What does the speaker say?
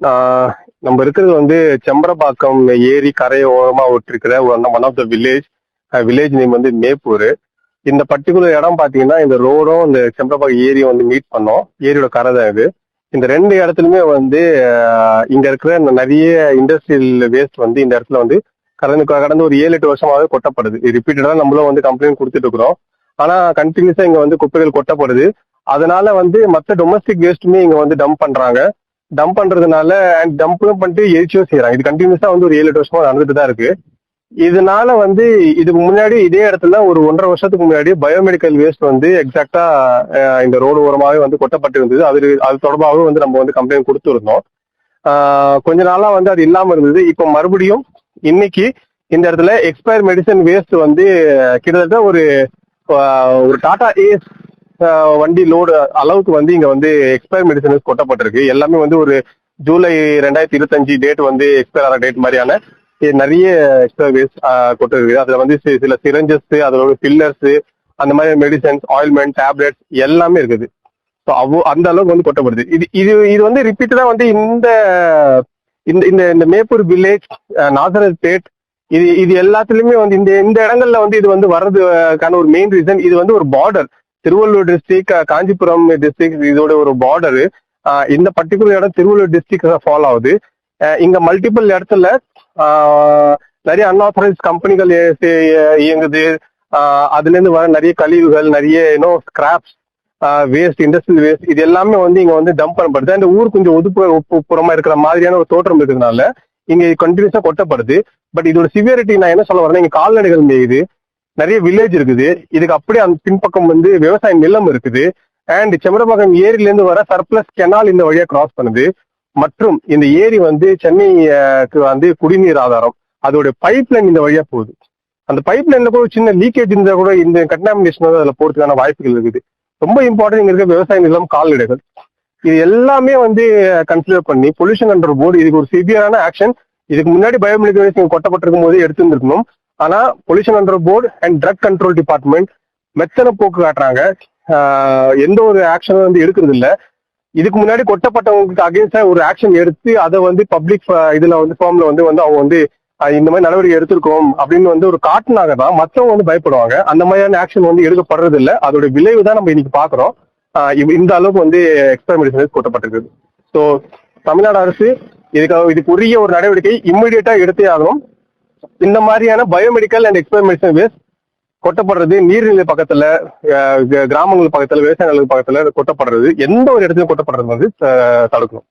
ஆஹ் நம்ம இருக்கிறது வந்து செம்பரப்பாக்கம் ஏரி கரையை ஓரமா விட்டுருக்கிற one of the village name வந்து மேப்பூர். இந்த பர்டிகுலர் இடம் பாத்தீங்கன்னா இந்த ரோடும் இந்த செம்பரப்பாக்கம் ஏரியும் வந்து மீட் பண்ணோம். ஏரியோட கரை தான் இது. இந்த ரெண்டு இடத்துலயுமே வந்து இங்க இருக்கிற நிறைய இண்டஸ்ட்ரியல் வேஸ்ட் வந்து இந்த இடத்துல வந்து கடந்த ஒரு 7-8 வருஷமாவே கொட்டப்படுது. ரிப்பீட்டடா நம்மளும் வந்து கம்ப்ளைண்ட் கொடுத்துட்டு இருக்கிறோம். ஆனா கண்டினியூஸா இங்க வந்து குப்பைகள் கொட்டப்படுது. அதனால வந்து மற்ற டொமஸ்டிக் வேஸ்ட்டுமே இங்க வந்து டம்ப் பண்றாங்க. டம்ப் பண்றதுனால அண்ட் டம்ப்பும் பண்ணிட்டு எரிச்சியும் செய்யறாங்க. இது கண்டினியூஸா வந்து ஒரு 7-8 வருஷமா நடந்துட்டு தான் இருக்கு. இதனால வந்து இதுக்கு முன்னாடி இதே இடத்துல ஒரு 1.5 வருஷத்துக்கு முன்னாடி பயோமெடிக்கல் வேஸ்ட் வந்து எக்ஸாக்டா இந்த ரோடு ஓரமாவே வந்து கொட்டப்பட்டு இருந்தது. அது தொடர்பாகவே வந்து நம்ம வந்து கம்ப்ளைண்ட் கொடுத்துருந்தோம். கொஞ்ச நாளா வந்து அது இல்லாம இருந்தது. இப்போ மறுபடியும் இன்னைக்கு இந்த இடத்துல எக்ஸ்பயர் மெடிசன் வேஸ்ட் வந்து கிட்டத்தட்ட ஒரு டாடா ஏஸ் வண்டி லோடு அளவுக்கு வந்து இங்க வந்து எக்ஸ்பயர் மெடிசன் கொட்டப்பட்டிருக்கு. எல்லாமே வந்து ஒரு ஜூலை 2025 டேட் வந்து எக்ஸ்பயர் ஆகிற டேட் மாதிரியான நிறைய எக்ஸ்பயர் வேஸ்ட் கொட்டிருக்கு. அதுல வந்து சில சிரஞ்சஸ், அதோட பில்லர்ஸ், அந்த மாதிரி மெடிசன்ஸ், ஆயில்மெண்ட், டேப்லெட்ஸ் எல்லாமே இருக்குது. ஸோ அந்த அளவுக்கு வந்து கொட்டப்படுது. இது இது இது வந்து ரிப்பீட்டடா வந்து இந்த இந்த இந்த மேப்பூர் வில்லேஜ், நாசரத் பேட், இது எல்லாத்துலயுமே வந்து இந்த இடங்கள்ல வந்து இது வந்து வர்றதுக்கான ஒரு மெயின் ரீசன், இது வந்து ஒரு border. Thiruvallur district, Kanchipuram district இதோட ஒரு பார்டரு. இந்த பர்டிகுலர் இடம் திருவள்ளூர் டிஸ்ட்ரிக்ட் ஃபாலோ ஆகுது. இங்க மல்டிபிள் இடத்துல நிறைய அன்ஆத்தரைஸ் கம்பெனிகள் இயங்குது. அதுல இருந்து வர நிறைய கழிவுகள், நிறைய ஸ்கிராப்ஸ், வேஸ்ட், இண்டஸ்ட்ரியல் வேஸ்ட், இது எல்லாமே வந்து இங்க வந்து டம்ப் பண்ணப்படுது. அந்த ஊர் கொஞ்சம் ஒதுப்புறமா இருக்கிற மாதிரியான ஒரு தோற்றம் இருக்கிறதுனால இங்க கண்டினியூஸா கொட்டப்படுது. பட் இதோட சிவியரிட்டி நான் என்ன சொல்ல வரேன்னா, இங்க கால்நடைகள் மேயுது, நிறைய வில்லேஜ் இருக்குது. இதுக்கு அப்படியே அந்த பின்பக்கம் வந்து விவசாய நிலம் இருக்குது. அண்ட் செம்பரப்பாக்கம் ஏரியில இருந்து வர சர்ப்ளஸ் கெனால் இந்த வழியா கிராஸ் பண்ணுது. மற்றும் இந்த ஏரி வந்து சென்னைக்கு வந்து குடிநீர் ஆதாரம். அதோட பைப் லைன் இந்த வழியா போகுது. அந்த பைப் லைன்ல கூட சின்ன லீக்கேஜ் இருந்தா கூட இந்த கண்டாமினேஷன் வந்து அதுல போறதுக்கான வாய்ப்புகள் இருக்குது. ரொம்ப இம்பார்ட்டன்ட் இங்க இருக்க விவசாய நிலம், கால்நடைகள், இது எல்லாமே வந்து கன்சிடர் பண்ணி பொல்யூஷன் கண்ட்ரோல் போர்டு இதுக்கு ஒரு சிவியரான ஆக்ஷன் இதுக்கு முன்னாடி பயோமெடிக்கல் வேஸ்ட் கொட்டப்பட்டிருக்கும் போது எடுத்துருந்துருக்கணும். ஆனா pollution control board and drug control department மெத்தன போக்கு காட்டுறாங்க. எந்த ஒரு ஆக்ஷனும் வந்து எடுக்கிறது இல்ல. இதுக்கு முன்னாடி கொட்டப்பட்டவங்களுக்கு அகேன்ஸ்டா ஒரு ஆக்ஷன் எடுத்து அதை வந்து பப்ளிக் இதுல வந்து ஃபார்ம்ல வந்து அவங்க வந்து இந்த மாதிரி நடவடிக்கை எடுத்திருக்கோம் அப்படின்னு வந்து ஒரு காட்டுனாங்க தான் மற்றவங்க வந்து பயப்படுவாங்க. அந்த மாதிரியான ஆக்ஷன் வந்து எடுக்கப்படுறது இல்லை. அதோட விளைவு தான் நம்ம இன்னைக்கு பாக்குறோம். இந்த அளவுக்கு வந்து எக்ஸ்பயர் மெடிசன் கொட்டப்பட்டிருக்கு. ஸோ தமிழ்நாடு அரசு இதுக்கு உரிய ஒரு நடவடிக்கை இம்மிடியட்டா எடுத்தே ஆகணும். இந்த மாதிரியான biomedical and expire medicine waste கொட்டப்படுறது நீர்நிலை பக்கத்துல, கிராமங்கள் பக்கத்துல, விவசாய நிலங்கள் பக்கத்துல கொட்டப்படுறது, எந்த ஒரு இடத்துலயும் கொட்டப்படுறது வந்து தடுக்கணும்.